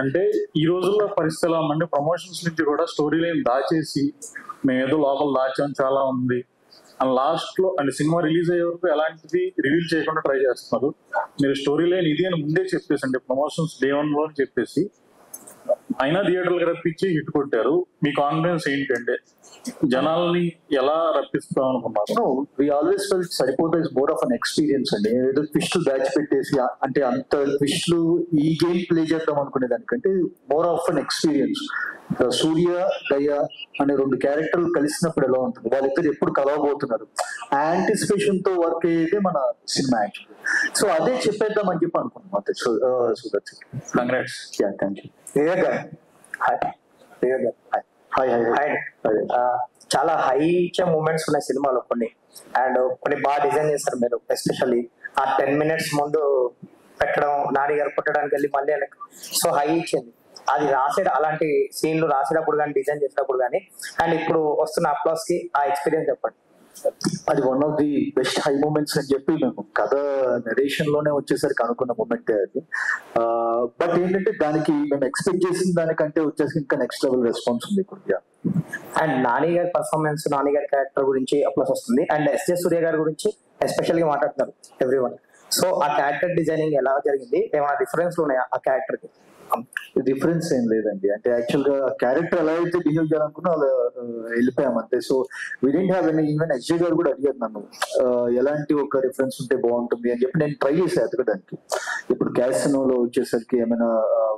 అంటే ఈ రోజుల్లో పరిస్థితి ఎలా ఉందంటే ప్రమోషన్స్ నుంచి కూడా స్టోరీ లైన్ దాచేసి మేము ఏదో లోపల దాచాం చాలా ఉంది అండ్ లాస్ట్ లో అంటే సినిమా రిలీజ్ అయ్యే వరకు ఎలాంటిది రివీల్ చేయకుండా ట్రై చేస్తున్నారు. మీరు స్టోరీ లైన్ ఇది అని ముందే చెప్పేసి అంటే ప్రమోషన్స్ డే 1 లో చెప్పేసి అయినా థియేటర్లకు రప్పించి హిట్ కొట్టారు. మీ కాన్ఫిడెన్స్ ఏంటంటే జనాల్ని ఎలా రప్పిస్తాం అనుకున్నారు? వి ఆల్వేస్ ఫెల్ట్ సరిపోతా is more of an experience అండి. ఏదో ట్విస్ట్లు దాచి పెట్టేసి అంటే అంత ట్విస్ట్లు ఈ గేమ్ ప్లే చేద్దాం అనుకునే దానికంటే మోర్ ఆఫ్ అన్ ఎక్స్పీరియన్స్. సూర్య దయ అనే 2 క్యారెక్టర్లు కలిసినప్పుడు ఎలా ఉంటుంది, వాళ్ళిద్దరు ఎప్పుడు కలవబోతున్నారు, యాంటిసిపేషన్ తో వర్క్ అయ్యేదే మన సినిమా యాక్చువల్లీ. సో అదే చెప్పేద్దాం అని చెప్పి అనుకున్నాం అంతే. So that's it. Congrats. Yeah thank you. చాలా హై ఇచ్చే మూమెంట్స్ ఉన్నాయి సినిమాలో కొన్ని, అండ్ కొన్ని బాగా డిజైన్ చేశారు మీరు. ఎస్పెషల్లీ ఆ 10 minutes ముందు పెట్టడం, నాని గారు కొట్టడానికి వెళ్ళి మళ్ళీ వెనక్కి, సో హై ఇచ్చింది అది. అలాంటి సీన్లు రాసేటప్పుడు కానీ డిజైన్ చేసేటప్పుడు కానీ, అండ్ ఇప్పుడు వస్తున్న అప్లాస్ కి ఆ ఎక్స్పీరియన్స్ చెప్పండి. అది one of the best high moments అని చెప్పి మేము కథ నరేషన్ లోనే వచ్చేసరికి అనుకున్న మూమెంట్ అది. బట్ ఏంటంటే దానికి మేము ఎక్స్పెక్ట్ చేసిన దానికంటే వచ్చేసి ఇంకా నెక్స్ట్ లెవెల్ రెస్పాన్స్ ఉంది ఇప్పుడు. అండ్ నాని గారి పర్ఫార్మెన్స్, నాని గారి క్యారెక్టర్ గురించి అప్లాస్ వస్తుంది, అండ్ ఎస్జే సూర్య గారి గురించి ఎస్పెషల్ గా మాట్లాడుతున్నారు ఎవ్రీవన్. సో ఆ క్యారెక్టర్ డిజైనింగ్ ఎలా జరిగింది, ఏమైనా డిఫరెన్స్ ఉన్నాయా ఆ క్యారెక్టర్ కి? డిఫరెన్స్ ఏం లేదండి. అంటే యాక్చువల్ గా క్యారెక్టర్ ఎలా అయితే బిహేవ్ చేయాలనుకున్నా అలా వెళ్ళిపోయాం అంతే. So we didn't have any. Even SJ garu కూడా అడిగారు నన్ను ఎలాంటి ఒక రిఫరెన్స్ ఉంటే బాగుంటుంది అని చెప్పి నేను ట్రై చేసి ఎతకడానికి. ఇప్పుడు క్యాసినోలో వచ్చేసరికి ఏమైనా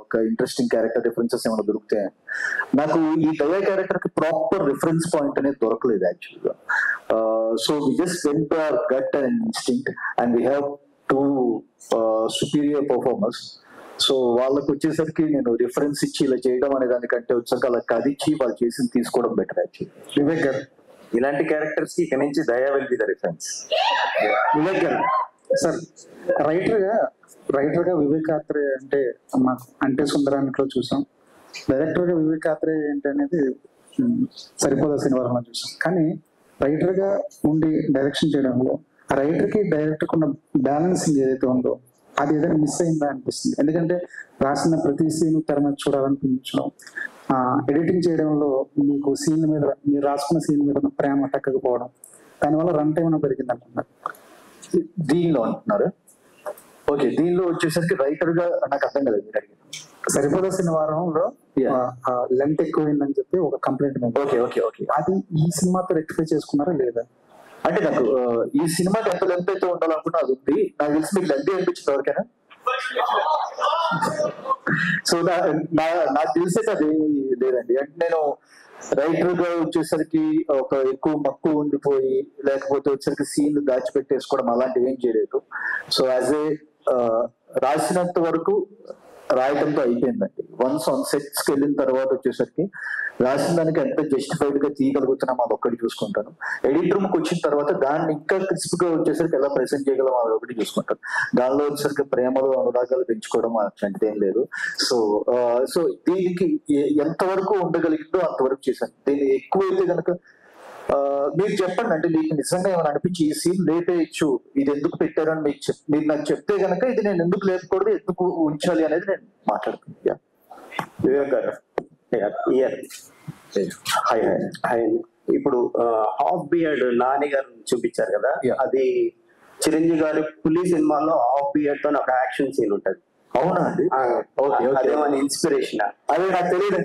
ఒక ఇంట్రెస్టింగ్ క్యారెక్టర్ రిఫరెన్సెస్ ఏమైనా దొరుకుతాయని. నాకు ఈ దయా క్యారెక్టర్ కి ప్రాపర్ రిఫరెన్స్ పాయింట్ అనేది దొరకలేదు యాక్చువల్ గా. So we just went to our gut and instinct and we have 2 superior performers. So వాళ్ళకి వచ్చేసరికి నేను రిఫరెన్స్ ఇచ్చి ఇలా చేయడం అనే దానికంటే వచ్చేసరికి అలా కదిచ్చి వాళ్ళు చేసి తీసుకోవడం బెటర్ యాక్చువల్లీ. వివేక్ గారు, ఇలాంటి క్యారెక్టర్స్ కి ఇక్కడ నుంచి దయా will be the reference. Vivek గారు సార్, రైటర్ గా వివేక్ ఆత్రే అంటే మాకు అంటే సుందరానిలో చూసాం, డైరెక్టర్ గా వివేక్ ఆత్రే ఏంటి అనేది సరిపోదా సినిమాలో చూసాం. కానీ రైటర్ గా ఉండి డైరెక్షన్ చేయడంలో ఆ రైటర్ కి డైరెక్టర్ ఉన్న బ్యాలెన్సింగ్ ఏదైతే ఉందో అది ఏదైనా మిస్ అయిందా అనిపిస్తుంది. ఎందుకంటే రాసిన ప్రతి సీన్ తెర మీద చూడాలనిపించడం, ఎడిటింగ్ చేయడంలో మీకు సీన్ మీద, మీరు రాసుకున్న సీన్ మీద ప్రేమ తగ్గకపోవడం, దానివల్ల రన్ టైం పెరిగింది అనుకుంటున్నారు. దీనిలో అంటున్నారు. ఓకే, దీనిలో వచ్చేసరికి రైటర్ గా నాకు అర్థం కదా మీరు అడిగింది. సరిపోదా సినిమాలో లెంత్ ఎక్కువైందని చెప్పి ఒక కంప్లైంట్. ఓకే ఓకే ఓకే, అది ఈ సినిమాతో రెక్టిఫై చేసుకున్నారా లేదా? అంటే నాకు ఈ సినిమాకి ఎంత లెంత్ అయితే ఉండాలనుకున్నా అది ఉంది. నాకు తెలిసి మీకు లెంత్ అనిపించింది ఎవరికైనా? సో నాకు తెలిసేది అది లేదండి. అంటే నేను రైటర్ గా వచ్చేసరికి ఒక ఎక్కువ మక్కువ ఉండిపోయి లేకపోతే వచ్చేసరికి సీన్లు దాచిపెట్టేసుకోవడం అలాంటివి ఏం చేయలేదు. సో యాజ్ ఏ రాసినంత వరకు రాయటంతో అయిపోయిందండి. వన్స్ ఆన్ సెట్స్ కి వెళ్ళిన తర్వాత వచ్చేసరికి రాసిన దానికి ఎంత జస్టిఫైడ్ గా తీయగలుగుతున్నాం అది ఒక్కటి చూసుకుంటాను. ఎడిట్ రూమ్ కి వచ్చిన తర్వాత దాన్ని ఇంకా క్రిస్ప్ గా వచ్చేసరికి ఎలా ప్రెసెంట్ చేయగలం అది ఒకటి చూసుకుంటాను. దానిలో వచ్చేసరికి ప్రేమలు అనురాగాలు పెంచుకోవడం అట్లాంటిది ఏం లేదు. సో దీనికి ఎంతవరకు ఉండగలిగిందో అంతవరకు చేశాను. దీన్ని ఎక్కువైతే కనుక మీరు చెప్పండి, అంటే మీకు నిజంగా ఏమైనా అనిపించి ఈ సీన్ లేపేయచ్చు, ఇది ఎందుకు పెట్టారని మీరు నాకు చెప్తే కనుక ఇది నేను ఎందుకు లేపకూడదు, ఎందుకు ఉంచాలి అనేది నేను మాట్లాడుతున్నాను. వివేక్ గారు, ఇప్పుడు హాఫ్ బియర్డ్ నాని గారు చూపించారు కదా, అది చిరంజీవి గారి పులి సినిమాలో హాఫ్ బియర్డ్ తో ఒక యాక్షన్ సీన్ ఉంటది. అవునా అండి? అదేమన్నా ఇన్స్పిరేషన్? అదే నాకు తెలియదు.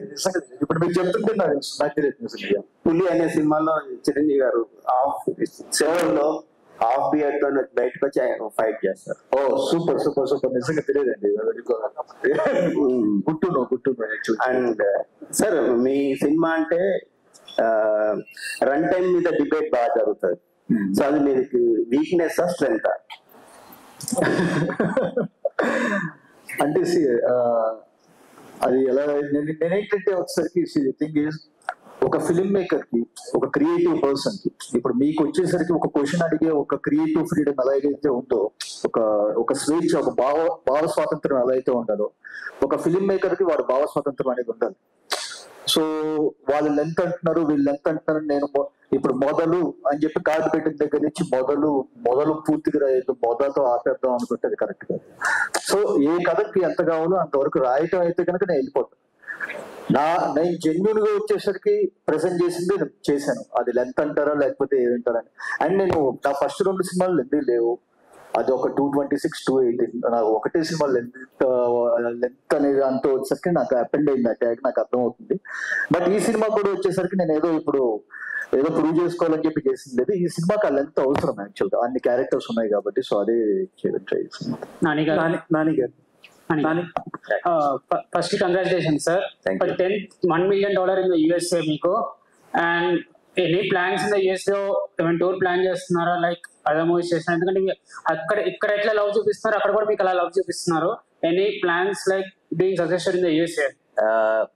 ఇప్పుడు మీరు చెప్తుంటే నాకు తెలియదు. పులి అనే సినిమాలో చిరంజీవి గారు సెవెన్లో హాఫ్ బియర్డ్ తో బయటకు వచ్చి ఆయన ఫైట్ చేస్తారు. ఓ సూపర్ సూపర్ సూపర్, నిజంగా తెలియదండి. అండ్ సార్, మీ సినిమా అంటే రన్ టైం మీద డిబేట్ బాగా జరుగుతుంది. సో అది మీకు వీక్నెస్ స్ట్రెంగ్త్? అంటే అది ఎలా నేనేంటంటే ఒకసారికి థింగ్ ఈజ్ ఒక ఫిల్మ్ మేకర్ కి, ఒక క్రియేటివ్ పర్సన్ కి, ఇప్పుడు మీకు వచ్చేసరికి ఒక క్వశ్చన్ అడిగే ఒక క్రియేటివ్ ఫ్రీడమ్ ఎలాగైతే ఉందో, ఒక స్వేచ్ఛ, ఒక భావ స్వాతంత్రం ఎలా అయితే ఉండాలో, ఒక ఫిల్మ్ మేకర్ కి వాడు భావ స్వాతంత్రం అనేది ఉండాలి. సో వాళ్ళు లెంత్ అంటున్నారు, వీళ్ళు లెంత్ అంటున్నారు. నేను ఇప్పుడు మొదలు అని చెప్పి కార్డు పెట్టిన దగ్గర నుంచి మొదలు పూర్తిగా రాయదు, మొదలతో ఆపేద్దాం అనుకుంటే అది కరెక్ట్ కాదు. సో ఏ కథకి ఎంత కావాలో అంతవరకు రాయటం అయితే కనుక నేను వెళ్ళిపోతాను. నేను జెన్యున్ గా వచ్చేసరికి ప్రెసెంట్ చేసింది చేశాను. అది లెంత్ అంటారా లేకపోతే ఏమంటారని. అండ్ నేను నా ఫస్ట్ 2 సినిమాలు లెంత్ లేవు. అది ఒక 226, 218 నాకు ఒకటే సినిమా లెంత్ అనేది అంటూ వచ్చేసరికి నాకు అపెండ్ అయింది. ఆ ట్యాగ్ నాకు అర్థమవుతుంది. బట్ ఈ సినిమా కూడా వచ్చేసరికి నేను ఏదో ప్రూవ్ చేసుకోవాలని చెప్పి చేసింది లేదు. ఈ సినిమాకి ఆ లెంత్ అవసరం యాక్చువల్గా, అన్ని క్యారెక్టర్స్ ఉన్నాయి కాబట్టి. సో అదే ట్రై చేస్తున్నాను. నాని గారు first congratulations sir for $1 million in the USA మీకు. And any plans in the US లో ఏమైనా టూర్ ప్లాన్ చేస్తున్నారా లైక్ అదర్ మూవీస్ చేస్తున్నారు? ఎందుకంటే ఇక్కడ ఎట్లా లవ్ చూపిస్తున్నారు అక్కడ కూడా మీకు అలా లవ్ చూపిస్తున్నారు. Any plans like being successful in the USA?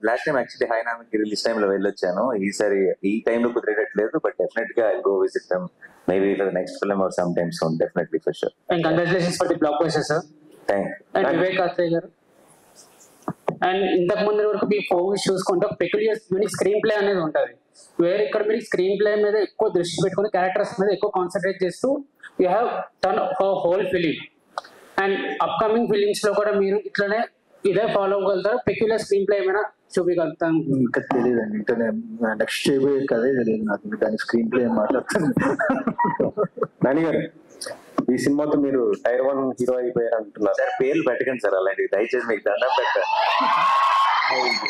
Last time actually హైనామికి రిలీజ్ టైమ్ లో వెళ్ళొచ్చాను. ఈసారి ఈ టైం లో కుదిరేటట్లేదు, బట్ డెఫినెట్ గా I go visit them maybe for the next film or some time soon, definitely for sure. And congratulations for the blockbuster sir. Thank you. And Vivek Athreya garu, and ఇంతకు ముందు వరకు మీ ఫోకస్ చూసుకుంటే peculiar unique screenplay అనేది ఉంటుంది. వేరే ఇక్కడ మీరు స్క్రీన్ ప్లే మీద ఎక్కువ దృష్టి పెట్టుకుని క్యారెక్టర్స్ మీద ఎక్కువ కాన్సన్ట్రేట్ చేస్తూ you have turn whole film. And upcoming films లో కూడా మీరు ఇట్లనే ఇదే ఫాలో అవ్వగలుగుతారు? పెక్యులర్ స్క్రీన్ ప్లే ఏమైనా చూపించగలుగుతాను? ఇంకా తెలియదండి, ఇంకా నెక్స్ట్ చేయబోయే కదే తెలియదు నాకు. దాని స్క్రీన్ ప్లే మాట్లాడుతాను. నాని గారు, ఈ సినిమాతో మీరు టైర్ 1 హీరో అయిపోయారు అంటున్నారు సార్. పేర్లు పెట్టకండి సార్ అలాంటివి, దయచేసి మీకు దండం పెట్టండి.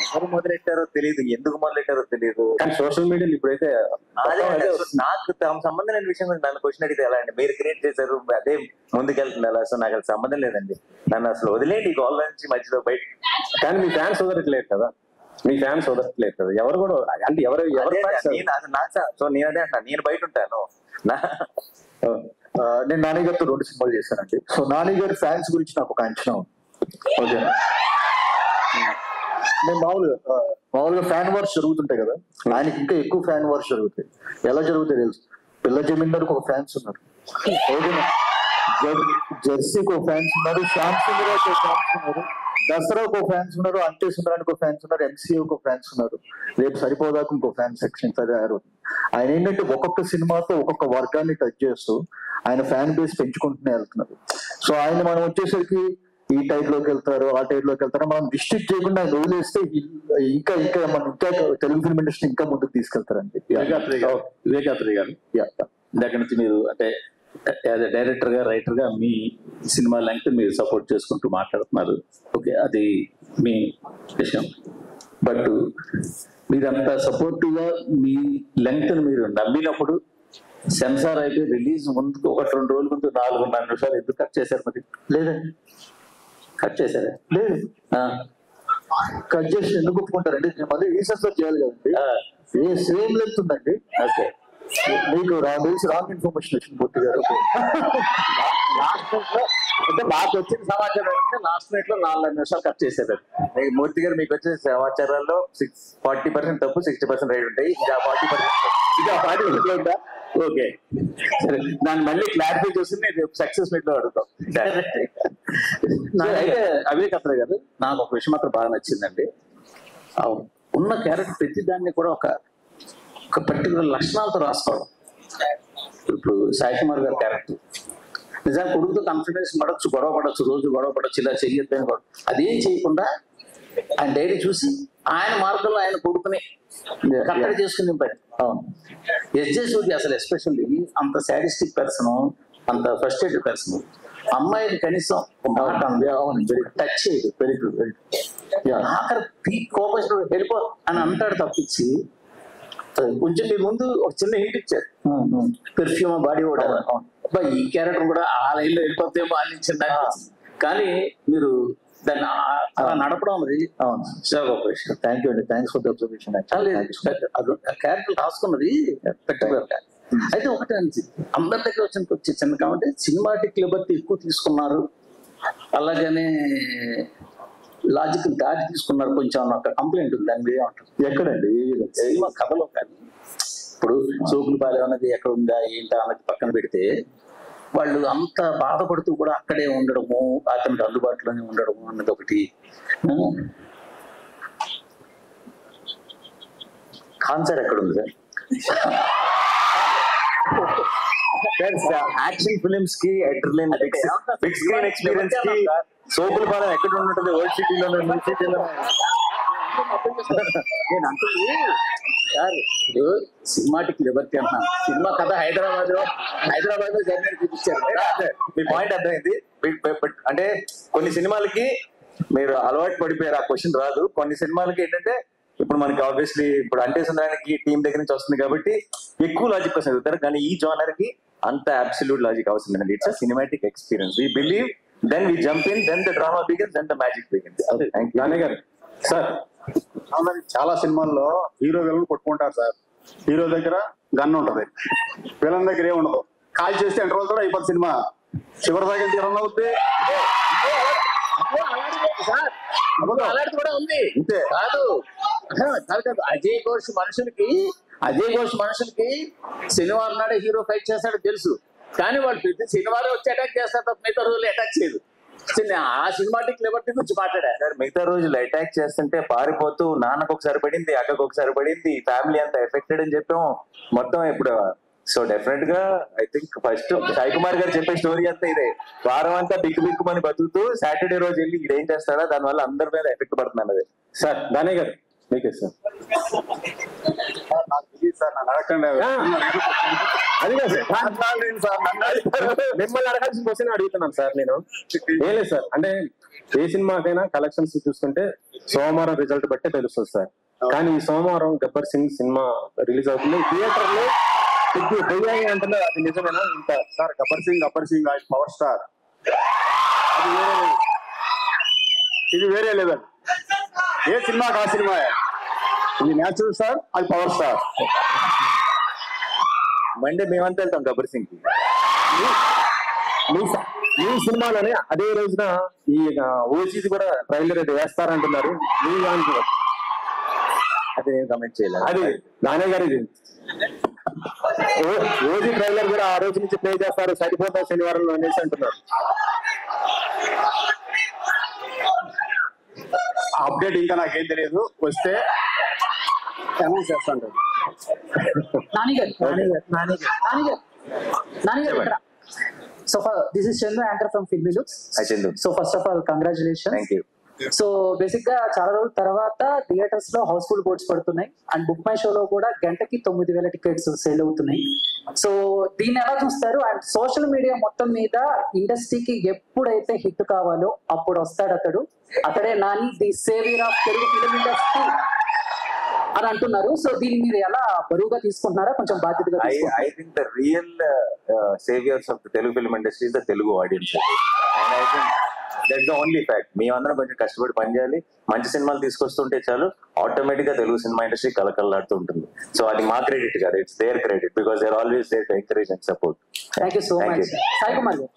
ఎవరు మొదలెట్టారో తెలియదు, ఎందుకు మొదలెట్టారో తెలియదు. కానీ సోషల్ మీడియాలో ఇప్పుడైతే నాకు సంబంధం లేని విషయం నన్ను క్వశ్చన్ అడిగితే ఎలా అండి? మీరు క్రియేట్ చేశారు, అదే ముందుకెళ్తుంది అలా. సో నాకు అది సంబంధం లేదండి. నన్ను అసలు వదిలేండి గోల్ నుంచి మధ్యలో బయట. కానీ మీ ఫ్యాన్స్ వదలట్లేదు కదా, ఎవరు కూడా అంటే ఎవరు సో నేను అదే అంటున్నా, నేను బయట ఉంటాను. నేను నాని గారితో 2 సినిమాలు చేశానండి. సో నాని గారి ఫ్యాన్స్ గురించి నాకు ఒక అంచనా ఉంది. ఓకే, నేను మామూలుగా ఫ్యాన్ వార్స్ జరుగుతుంటాయి కదా, ఆయనకి ఇంకా ఎక్కువ ఫ్యాన్ వార్స్ జరుగుతాయి. ఎలా జరుగుతాయి తెలుసు? పిల్ల జమీందార్కి ఒక ఫ్యాన్స్ ఉన్నారు, ఓకేనా, జెర్సీకి ఒక ఫ్యాన్స్ ఉన్నారు, శ్యామ్ సింగ్ ఒక ఫ్యాన్స్ ఉన్నారు, దసరాకు ఒక ఫ్యాన్స్ ఉన్నారు, అంటే సుందరానికి ఒక ఫ్యాన్స్ ఉన్నారు, ఎంసీఏ ఒక ఫ్యాన్స్ ఉన్నారు, రేపు సరిపోదాకు ఇంకో ఫ్యాన్ సెక్షన్ తయారు. ఆయన ఏంటంటే ఒక్కొక్క సినిమాతో ఒక్కొక్క వర్గాన్ని టచ్ చేస్తూ ఆయన ఫ్యాన్ బేస్ పెంచుకుంటూనే వెళ్తున్నారు. సో ఆయన మనం వచ్చేసరికి ఈ టైప్ లోకి వెళ్తారు, ఆ టైప్ లోకి వెళ్తారు, మనం డిస్ట్రిక్ట్ చేయకుండా ఆయన వదిలేస్తే ఇంకా మనం ఇంకా తెలుగు ఫిల్మ్ ఇండస్ట్రీ ఇంకా ముందుకు తీసుకెళ్తారండి. వివేకాత్రి గారు, ఇందాక నుంచి మీరు అంటే యాజ్ ఎ డైరెక్టర్ గా, రైటర్ గా మీ సినిమా లెంగ్త్ మీరు సపోర్ట్ చేసుకుంటూ మాట్లాడుతున్నారు. ఓకే, అది మీ విషయం. బట్ మీరంతా సపోర్టివ్ గా మీ లెంగ్త్ మీరు నమ్మినప్పుడు సెన్సార్ అయితే రిలీజ్ ముందుకు 1-2 రోజుల ముందు 4.5 నిమిషాలు ఎందుకు కట్ చేశారు? మరి లేదండి, కట్ చేశారా? లేదు, కట్ చేసి ఎందుకు ఒప్పుకుంటారండి? మళ్ళీ రీసెర్చ్ చేయాలి కదండి. సేమ్ లెంత్ ఉందండి. ఓకే, మీకు తెలిసి రాంగ్ ఇన్ఫర్మేషన్ వచ్చింది పూర్తి గారు. అంటే మాకు వచ్చిన సమాచారం అంటే లాస్ట్ మినిట్ లో 4 నిమిషాలు కట్ చేశారు. మూర్తి గారు, మీకు వచ్చే సమాచారాల్లో 40% తప్పు, 60% రైట్ ఉంటాయి. ఇంకా 40% ఓకే, సరే, దాన్ని మళ్ళీ క్లారిఫై చేసి నేను సక్సెస్ మీట్ లో అడుగుతాం. అయితే వివేకాత్ర గారు, నాకు ఒక విషయం మాత్రం బాగా నచ్చిందండి. ఉన్న క్యారెక్టర్ ప్రతి దాన్ని కూడా ఒక పర్టికులర్ లక్షణాలతో రాసుకోవడం. ఇప్పుడు సాయి కుమార్ గారి క్యారెక్టర్ నిజానికి కొడుకుతో కాన్ఫిడెన్స్ పడవచ్చు, గొడవ పడవచ్చు, రోజు గొడవ పడవచ్చు, ఇలా చెయ్యొద్దని కూడా అదేం చేయకుండా ఆయన డైరీ చూసి ఆయన మార్గంలో ఆయన కొడుకుని కట్టడి చేసుకుని పని. ఎస్జే సూర్య అసలు ఎస్పెషల్లీ అంత సాడిస్టిక్ పర్సన్, అంత ఫ్రస్ట్రేటెడ్ పర్సన్, అమ్మాయిని కనీసం టచ్ చేయదు. Very good, very good. ఆఖరి కోపం వెళ్ళిపో అని అంటాడు తప్పించి కొంచెం మీ ముందు ఒక చిన్న హింట్ ఇచ్చారు, పెర్ఫ్యూమ్ బాడీ కూడా. ఈ క్యారెక్టర్ కూడా ఆ లైన్ లో వెళ్ళిపోతేమో ఆలోచించింది. కానీ మీరు దాన్ని అలా నడపడం అనేది గొప్ప విషయం. థ్యాంక్ యూ అండి, thanks for the observation. Character రాసుకున్నది పర్టికులర్ గా. అయితే ఒకటే అందరి దగ్గర వచ్చి చిన్న కాబట్టి సినిమాటిక్ లిబర్టీ ఎక్కువ తీసుకున్నారు, అలాగనే లాజిక్ దాటి తీసుకున్నారు కొంచెం ఒక కంప్లైంట్ ఉంది. దాని మీద ఏమంటారు? ఎక్కడండి సినిమా కథలో కానీ ఇప్పుడు సోకులపాలెం అన్నది ఎక్కడ ఉందా ఏంటా అన్నది పక్కన పెడితే వాళ్ళు అంత బాధపడుతూ కూడా అక్కడే ఉండడము, అతనికి అందుబాటులోనే ఉండడము అన్నది ఒకటి. ఖాన్ సార్ ఎక్కడ ఉంది సార్? యాక్షన్ ఫిలిమ్స్ కి అడ్రినలిన్, బిగ్ స్క్రీన్ ఎక్స్పీరియన్స్ కి సోపుల పాలెం ఎక్కడ ఉంటుంది? ఓల్డ్ సిటీలో, న్యూ సిటీలో. నేను అంటుంది సార్, సినిమాటిక్ లిబర్టీ అన్నా. సినిమా కథ హైదరాబాద్ లో జరిగినట్టు చూపించారు. మీ పాయింట్ అర్థమైంది. అంటే కొన్ని సినిమాలకి మీరు అలవాటు పడిపోయారు, ఆ క్వశ్చన్ రాదు. కొన్ని సినిమాలకి ఏంటంటే ఇప్పుడు మనకి ఆబ్వియస్లీ ఇప్పుడు అంటే సుందరానికి టీం దగ్గర నుంచి వస్తుంది కాబట్టి ఎక్కువ లాజిక్ కోసం చదువుతారు. కానీ ఈ జానర్ కి అంత అబ్సల్యూట్ లాజిక్ అవసరం లేదండి. It's a cinematic experience. We believe, then we jump in, then the drama begins, then the magic begins. Nani garu sir, చాలా సినిమాల్లో హీరో విలన్ కొట్టుకుంటారు సార్. హీరో దగ్గర గన్ ఉంటది, విలన్ దగ్గర ఏముండదు. కాల్ చేస్తే ఇంటర్వల్ కూడా అయిపోతుంది సినిమా. చివరి దగ్గర రన్ అవుతుంది. అలాంటి కూడా ఉంది. కాదు అజయ్ ఘోష్ మనుషులకి శనివారం నాడే హీరో ఫైట్ చేస్తాడో తెలుసు, కానీ వాళ్ళు ప్రతి శనివారం వచ్చి అటాక్ చేస్తారు తప్ప మిగతా రోజులు అటాక్ చేయదు. ఆ సినిమాటిక్ లిబర్టీ గురించి మాట్లాడారు సార్. మిగతా రోజులు అటాక్ చేస్తుంటే పారిపోతూ నాన్నకు ఒకసారి పడింది, అక్కకు ఒకసారి పడింది, ఫ్యామిలీ అంతా ఎఫెక్టెడ్ అని చెప్పాం మొత్తం. ఇప్పుడు సో డెఫినెట్ గా I think first Sai Kumar గారు చెప్పే స్టోరీ అంతా ఇదే. వారం అంతా బిక్కుమని బతుకుతూ సాటర్డే రోజు వెళ్ళి ఇదేం చేస్తాడా, దానివల్ల అందరి మీద ఎఫెక్ట్ పడుతుంది అన్నది. సార్ దాని గారు మీకే సార్. అది మిమ్మల్ని అడగాల్సిన క్వశ్చన్ అడుగుతున్నాను సార్ నేను. ఏం లేదు సార్, అంటే ఏ సినిమాకైనా కలెక్షన్స్ చూస్తుంటే సోమవారం రిజల్ట్ బట్టే తెలుస్తుంది సార్. కానీ ఈ సోమవారం గబ్బర్ సింగ్ సినిమా రిలీజ్ అవుతుంది, థియేటర్ లో అంటున్నారు. అది నిజమేనా? ఇంత sir Gabbar Singh power star, అది వేరే, ఇది వేరే లెవెల్. ఏ సినిమాకి ఆ సినిమా, ఇది న్యాచురల్ స్టార్, అది పవర్ స్టార్. మండే మేమంతా వెళ్తాం గబ్బర్ సింగ్ కి. ఈ సినిమాలోనే అదే రోజున ఈ ఓజీది కూడా ట్రైలర్ అయితే వేస్తారంటున్నారు. అది నేను కమెంట్ చేయలేదు. అది నానే గారు, ఇది ఓజీ ట్రైలర్ కూడా ఆ రోజు నుంచి ప్లే చేస్తారు, సరిపోతా శనివారంలో అనేసి అంటున్నారు. అప్డేట్ ఇంకా నాకేం తెలియదు, వస్తే అనౌన్స్ చేస్తాను. So this is Chandu, anchor from Filmy Looks. Hi Chandu. So first of all, congratulations. Thank you. So basic గా చాలా రోజుల తర్వాత థియేటర్స్ లో హౌస్ఫుల్ బోర్డ్స్ పడుతున్నాయి అండ్ బుక్ మై షోలో కూడా గంటకి 9,000 టికెట్స్ సేల్ అవుతున్నాయి. సో దీన్ని ఎలా చూస్తారు? అండ్ సోషల్ మీడియా మొత్తం మీద ఇండస్ట్రీకి ఎప్పుడైతే హిట్ కావాలో అప్పుడు వస్తాడు అతడే Nani, the saviour of Telugu film industry అని అంటున్నారు. సో దీన్ని మీరు ఎలా బరువుగా తీసుకుంటున్నారా, కొంచెం బాధ్యతగా? I think the real saviors of the Telugu film industry is the Telugu audience. And I think that's the only fact. మేమందరం కొంచెం కష్టపడి పనిచేయాలి, మంచి సినిమాలు తీసుకొస్తుంటే చాలు, ఆటోమేటిక్ గా తెలుగు సినిమా ఇండస్ట్రీ కలకల్లాడుతూ ఉంటుంది. సో అది మా క్రెడిట్ కాదు, it's their credit, because they are always there to encourage and support. Thank you so much. Sai Kumar garu,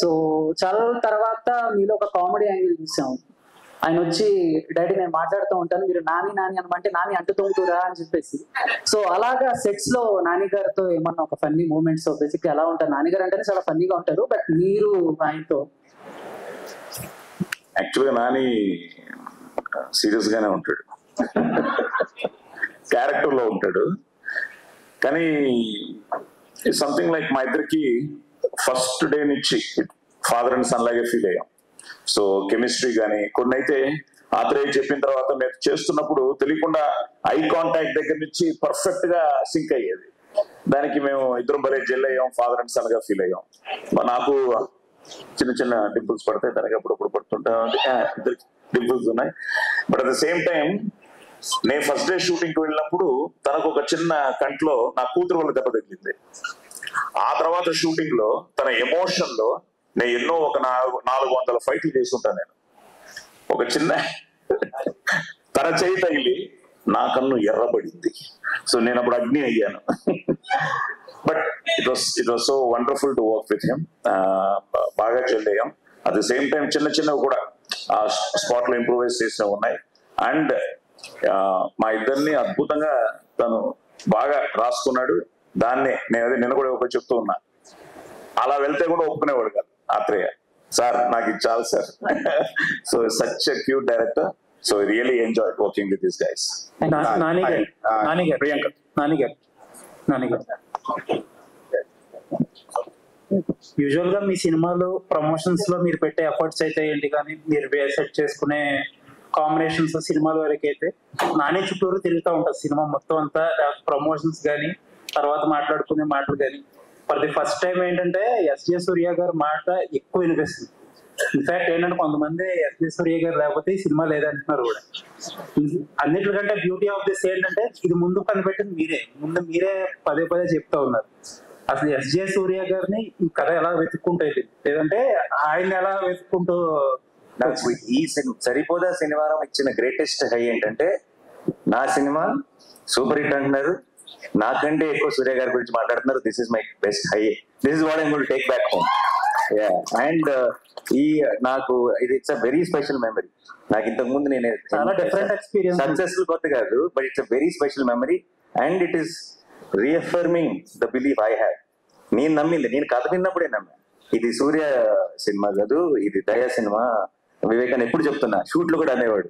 so చాలా రోజుల తర్వాత మీలో ఒక కామెడీ యాంగిల్ చూసాము. ఆయన వచ్చి డాడీ నేను మాట్లాడుతూ ఉంటాను, మీరు నాని అనమంటే నాని అంటుతుంటురా అని చెప్పేసి. సో అలాగా సెట్స్ లో నాని గారితో ఏమన్నా ఒక ఫన్నీ మూమెంట్స్ బేసిక్ ఎలా ఉంటారు? నాని గారు అంటేనే చాలా ఫన్నీగా ఉంటారు, బట్ మీరు ఆయనతో? యాక్చువల్గా నాని సీరియస్ గానే ఉంటాడు, క్యారెక్టర్ లో ఉంటాడు. కానీ సంథింగ్ లైక్ మా ఇద్దరికి ఫస్ట్ డే నుంచి ఫాదర్ అండ్ సన్ లాగే ఫీల్ అయ్యాం. సో కెమిస్ట్రీ కానీ కొన్ని అయితే ఆత్రేయ చెప్పిన తర్వాత మేము చేస్తున్నప్పుడు తెలియకుండా ఐ కాంటాక్ట్ దగ్గర నుంచి పర్ఫెక్ట్ గా సింక్ అయ్యేది. దానికి మేము ఇద్దరం భలే జెల్ అయ్యాం, ఫాదర్ అండ్ సన్ గా ఫీల్ అయ్యాం. నాకు చిన్న చిన్న డింపుల్స్ పడతాయి, తనకి అప్పుడప్పుడు పడుతుంటా, డింపుల్స్ ఉన్నాయి. But at the same time నేను ఫస్ట్ డే షూటింగ్ కి వెళ్ళినప్పుడు తనకు ఒక చిన్న కంట్లో నా కూతురు వల్ల దెబ్బ తగిలింది. ఆ తర్వాత షూటింగ్ లో తన ఎమోషన్ లో నేను ఎన్నో ఒక 400 ఫైట్లు చేసి ఉంటాను. నేను ఒక చిన్న తన చేయి తగిలి నా కన్ను ఎర్రబడింది. సో నేను అప్పుడు అగ్ని అయ్యాను. But it was so wonderful to work with him. బాగా చెల్లేయం. అట్ ద సేమ్ టైం చిన్న చిన్నవి కూడా ఆ స్పాట్ లో ఇంప్రూవైజ్ చేసినవి ఉన్నాయి. అండ్ మా ఇద్దరిని అద్భుతంగా తను బాగా రాసుకున్నాడు. దాన్ని నేను కూడా ఒక చెప్తూ ఉన్నా, అలా వెళ్తే కూడా ఒప్పుకునేవాడు కాదు ఆత్రేయ. సార్ నాకు ఇది చాలు sir. So such a cute director. So I really enjoyed working with these guys. Nani గారు ప్రియాంక యూజువల్ గా మీ సినిమాలో ప్రమోషన్స్ లో మీరు పెట్టే ఎఫర్ట్స్ అయితే ఏంటి, కానీ మీరు సెట్ చేసుకునే కాంబినేషన్స్ సినిమాల వరకు అయితే నాని చుట్టూరు తిరుగుతూ ఉంటుంది సినిమా మొత్తం అంతా, ప్రమోషన్స్ కానీ తర్వాత మాట్లాడుకునే మాటలు కానీ. ఫర్ ది ఫస్ట్ టైం ఏంటంటే ఎస్జే సూర్య గారి మాట ఎక్కువ వినిపిస్తుంది. ఇన్ఫాక్ట్ ఏంటంటే కొంతమంది ఎస్జే సూర్య గారు లేకపోతే ఈ సినిమా లేదంటున్నారు కూడా. అన్నిటికంటే బ్యూటీ ఆఫ్ దిస్ ఏంటంటే ఇది ముందు కనిపెట్టింది మీరే పదే చెప్తా ఉన్నారు. అసలు ఎస్జే సూర్య గారిని ఈ కథ ఎలా వెతుక్కుంటుంది, లేదంటే ఆయన ఎలా వెతుక్కుంటూ. నాకు ఈ సరిపోదా శనివారం ఇచ్చిన గ్రేటెస్ట్ హై ఏంటంటే నా సినిమా సూపర్ హిట్ అంటున్నారు, నాకంటే ఎక్కువ సూర్య గారి గురించి మాట్లాడుతున్నారు. This is my best high, this is what I going to take back home. And ఈ నాకు ఇది it's a very special memory. నాకు ఇంతకు ముందు నేను చాలా డిఫరెంట్ ఎక్స్పీరియన్స్, సక్సెస్ఫుల్ కొత్త కాదు, but it's a very special memory and it is reaffirming the belief I have. నేను నమ్మింది, నేను కథ విన్నప్పుడే నమ్మా ఇది సూర్య సినిమా కాదు, ఇది దయా సినిమా. వివేకాన్ని ఎప్పుడు చెప్తున్నా, షూట్ లో కూడా అనేవాడు,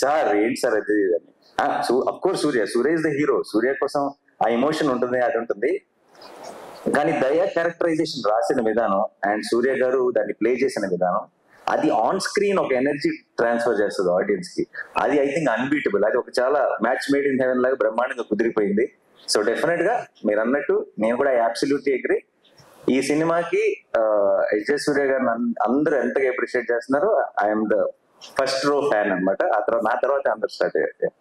సార్ ఏంటి సార్ అది అని. Of course Surya is the hero, Surya కోసం ఆ ఎమోషన్ ఉంటుంది, అది ఉంటుంది. కానీ దయా క్యారెక్టరైజేషన్ రాసిన విధానం అండ్ సూర్య గారు దాన్ని ప్లే చేసిన విధానం, అది ఆన్ స్క్రీన్ ఒక ఎనర్జీ ట్రాన్స్ఫర్ చేస్తుంది ఆడియన్స్ కి. అది ఐ థింక్ అన్బీటబుల్. అది ఒక చాలా మ్యాచ్ మేడ్ ఇన్ హెవెన్ లాగా బ్రహ్మాండంగా కుదిరిపోయింది. సో డెఫినెట్ గా మీరు అన్నట్టు నేను కూడా అబ్సల్యూట్లీ అగ్రీ. ఈ సినిమాకి ఎస్జే సూర్య గారిని అందరూ ఎంతగా అప్రిషియేట్ చేస్తున్నారు. I'm the first row fan అనమాట. నా తర్వాత అందరు స్టార్ట్ అయ్యారు.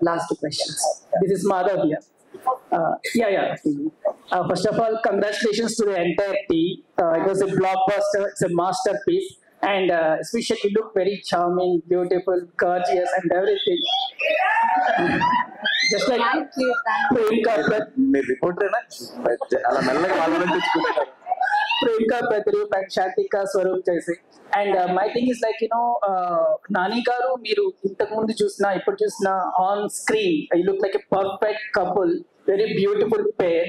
Last two questions. This is Madhav here. First of all, congratulations to the entire team. It was a blockbuster. It's a masterpiece, and especially you look very charming, beautiful, gorgeous, and everything. Just like మీరు రిపోర్టరేనా అలా మెల్లగా వాళ్ళని తెచ్చుకుంటారు. Priyanka Petru and Shantika Swaroop చేసి. And my thing is like, Nani garu మీరు ఇంతకు ముందు చూసినా ఇప్పుడు చూసినా on screen you look like a perfect couple, very beautiful pair.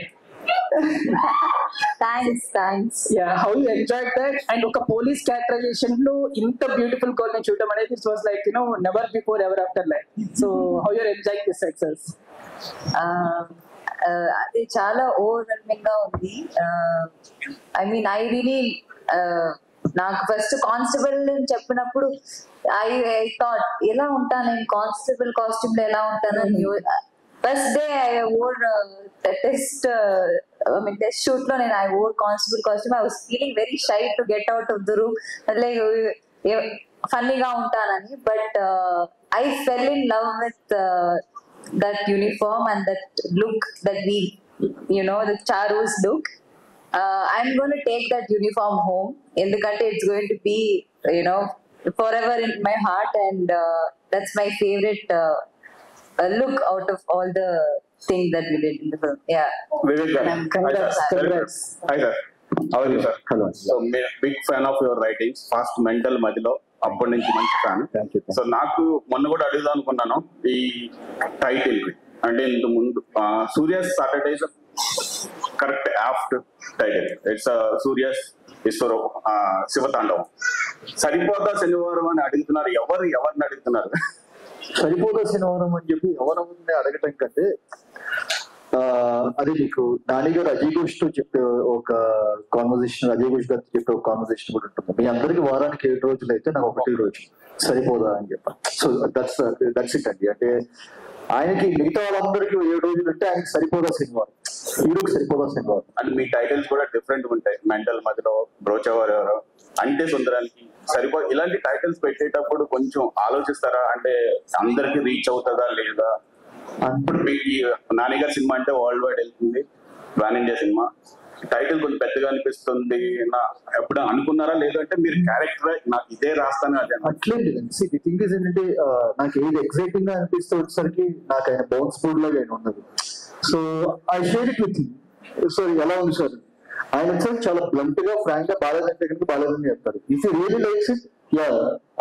Thanks. Yeah, how you enjoyed that? And ఒక పోలీస్ క్యారెక్టరైజేషన్ లో ఇంత బ్యూటిఫుల్ గర్ల్ ని చూడడం అనేది it was like never before ever after like. So how you enjoyed this success? అది చాలా overwhelming గా ఉంది. ఐ మీన్ ఐ రియలీ నాకు ఫస్ట్ కానిస్టేబుల్ చెప్పినప్పుడు ఐ థాట్ ఎలా ఉంటాను నేను కానిస్టేబుల్ కాస్ట్యూమ్ లో ఎలా ఉంటాను. First day I wore test test shoot లో నేను I wore constable costume. I was feeling very shy to get out of the room, like ఫన్నీగా ఉంటానని. But I fell in love with that uniform and that look that we, the Charu's look. I'm going to take that uniform home. Endukante it's going to be, forever in my heart, and that's my favorite look out of all the things that we did in the film. Yeah. Congrats. Hi sir. How are you sir? Hello. So big fan of your writings. Fast mental మధ్యలో అప్పటి నుంచి మంచి fan. So నాకు మొన్న కూడా అడుగుదాం అనుకున్నాను ఈ టైటిల్ అంటే ఇంత ముందు Surya's Saturdays correct apt title. It's Surya's ఈశ్వరం శివతాండవం. సరిపోతా శనివారం అని అడుగుతున్నారు. ఎవరిని అడుగుతున్నారు? సరిపోతా శనివారం అని చెప్పి ఎవరిని అడగటం కంటే అది మీకు నాని గారు అజయ్ ఘోష్ తో చెప్పే ఒక కాన్వర్సేషన్, అజయ్ ఘోష్ గారితో చెప్పే ఒక కాన్వర్సేషన్ కూడా ఉంటుంది. మీ అందరికి వారానికి 7 రోజులు అయితే నాకు 1 రోజు సరిపోదా అని చెప్పాను. సో దట్స్ ఇట్ అండి. అంటే ఆయనకి మిగతా వాళ్ళందరికీ 7 రోజులు అంటే ఆయనకి సరిపోదా శనివారం, హీరోకి సరిపోదా శనివారం. అండ్ మీ టైటిల్స్ కూడా డిఫరెంట్ ఉంటాయి. మెంటల్ మధ్యలో బ్రోచవర్ అంటే సుందరానికి సరిపో. ఇలాంటి టైటిల్స్ పెట్టేటప్పుడు కొంచెం ఆలోచిస్తారా? అంటే అందరికి రీచ్ అవుతుందా లేదా? ఇప్పుడు నాని గారి సినిమా అంటే వరల్డ్ వైడ్ వెళ్తుంది, పాన్ ఇండియా సినిమా. టైటిల్ కొంచెం పెద్దగా అనిపిస్తుంది ఎప్పుడు అనుకున్నారా? లేదంటే మీరు క్యారెక్టర్ నాకు ఇదే రాస్తాను అదే అట్లేంటి థింగ్ ఇస్ ఏంటంటే నాకు ఏది ఎక్సైటింగ్ గా అనిపిస్తే వచ్చేసరికి నాకు ఆయన బౌన్స్ బోర్డ్ లాగా ఆయన ఉన్నది. So I share it with so ఎలా ఉంది సార్ ఆయన వచ్చేసరికి చాలా బ్లంట్ గా ఫ్రాంక్ గా బాలేదంటే కనుక బాలేదని చెప్తారు. If you really likes it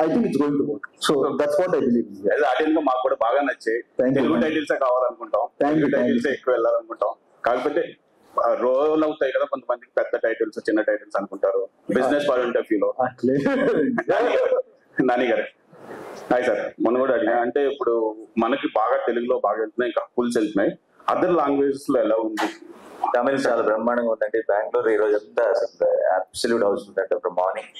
I think it's going to work. So that's what I believe. Audience మాకు కూడా బాగా నచ్చాయి. తెలుగు టైటిల్స్ కావాలనుకుంటాం, తెలుగు టైటిల్స్ ఎక్కువ వెళ్ళాలనుకుంటాం. కాకపోతే రోల్ అవుతాయి కదా కొంతమందికి, పెద్ద టైటిల్స్ చిన్న టైటిల్స్ అనుకుంటారు బిజినెస్ పాయింట్ ఆఫ్ వ్యూలో. నాని గారు హాయ్ సార్. మొన్న కూడా అడిగా, అంటే ఇప్పుడు మనకి బాగా తెలుగులో బాగా వెళ్తున్నాయి, ఇంకా ఫుల్స్ వెళ్తున్నాయి, అదర్ లాంగ్వేజెస్ లో ఎలా ఉంది? తమిళ్ చాలా బ్రహ్మాండంగా ఉందండి. బెంగళూరు ఈ రోజు అంతా అబ్సల్యూట్ హౌస్ ఉందంటే ఫ్రమ్ మార్నింగ్.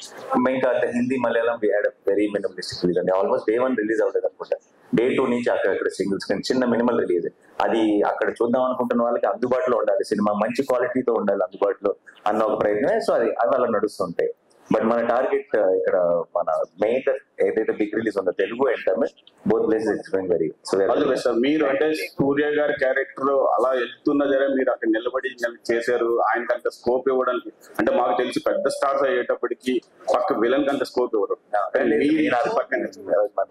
ఇంకా Hindi Malayalam we had very minimalistic release అండి. ఆల్మోస్ట్ Day 1 రిలీజ్ అవుతుంది అనుకుంటా. Day 2 నుంచి అక్కడ సింగిల్ స్క్రీన్ చిన్న మినిమల్ రిలీజ్. అది అక్కడ చూద్దాం అనుకుంటున్న వాళ్ళకి అందుబాటులో ఉండాలి, సినిమా మంచి క్వాలిటీతో ఉండాలి అందుబాటులో అన్న ఒక ప్రయత్నమే. సో అవి అలా నడుస్తుంటాయి. బట్ మన టార్గెట్ ఇక్కడ మన మెయిన్ ఏదైతే బిగ్ రిలీజ్ ఉందో Telugu and Tamil both places it's going very. So మీరు అంటే సూర్య గారి క్యారెక్టర్ అలా వెళ్తున్నా సరే మీరు అక్కడ నిలబడి చేశారు, ఆయనకి అంత స్కోప్ ఇవ్వడానికి. అంటే మాకు తెలిసి పెద్ద స్టార్స్ అయ్యేటప్పటికి పక్క విలన్ కంటే స్కోప్ ఇవ్వరు,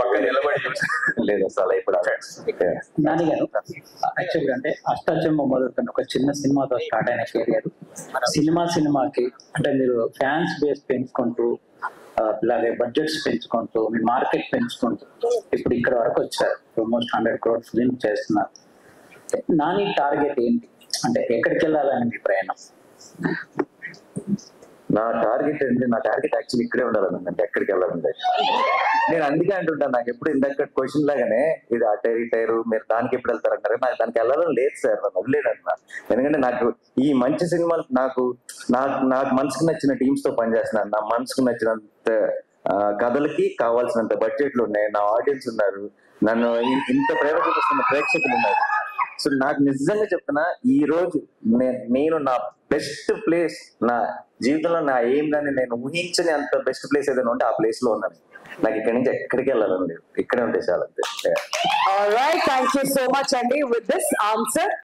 పక్కన నిలబడి లేదు అసలు ఇప్పుడు నాని గారు యాక్చువల్గా అంటే అష్టాచమ్మ మొదలుకొని ఒక చిన్న సినిమాతో స్టార్ట్ అయిన కెరియర్ సినిమాకి అంటే మీరు ఫ్యాన్స్ బేస్ పెంచుకుంటూ అలాగే బడ్జెట్స్ పెంచుకుంటూ మీ మార్కెట్ పెంచుకుంటూ ఇప్పుడు ఇక్కడ వరకు వచ్చారు. ఆల్మోస్ట్ 100 crore ఫిల్మ్ చేస్తున్నారు. నాని టార్గెట్ ఏంటి, అంటే ఎక్కడికి వెళ్ళాలని మీ ప్రయాణం? నా టార్గెట్ ఏంటి, నా టార్గెట్ యాక్చువల్లీ ఇక్కడే ఉండాలనుందంటే ఎక్కడికి వెళ్ళాలంటే నేను అందుకే అంటుంటాను. నాకు ఎప్పుడు ఇందాక క్వశ్చన్ లాగానే ఇది అటైరు మీరు దానికి ఎప్పుడు వెళ్తారంటారు, నాకు దానికి వెళ్ళాలని లేదు సార్, నన్ను వదిలేదన్నా. ఎందుకంటే నాకు ఈ మంచి సినిమాలు నాకు మనసుకు నచ్చిన టీమ్స్ తో పనిచేస్తున్నాను, నా మనసుకు నచ్చినంత కథలకి కావాల్సినంత బడ్జెట్లు ఉన్నాయి, నా ఆడియన్స్ ఉన్నారు, నన్ను ఇంత ప్రేమ చూపిస్తున్న ప్రేక్షకులు ఉన్నారు. సో నాకు నిజంగా చెప్తున్నా, ఈ రోజు నేను నా బెస్ట్ ప్లేస్ నా జీవితంలో నా ఏం కానీ నేను ఊహించని అంత బెస్ట్ ప్లేస్ ఏదైనా ఉంటే ఆ ప్లేస్ లో ఉన్నాను. నాకు ఇక్కడి నుంచి ఎక్కడికి వెళ్ళాలని లేదు, ఇక్కడే ఉంటే చాలా అంతే. All right, thank you so much, Andy, with this answer.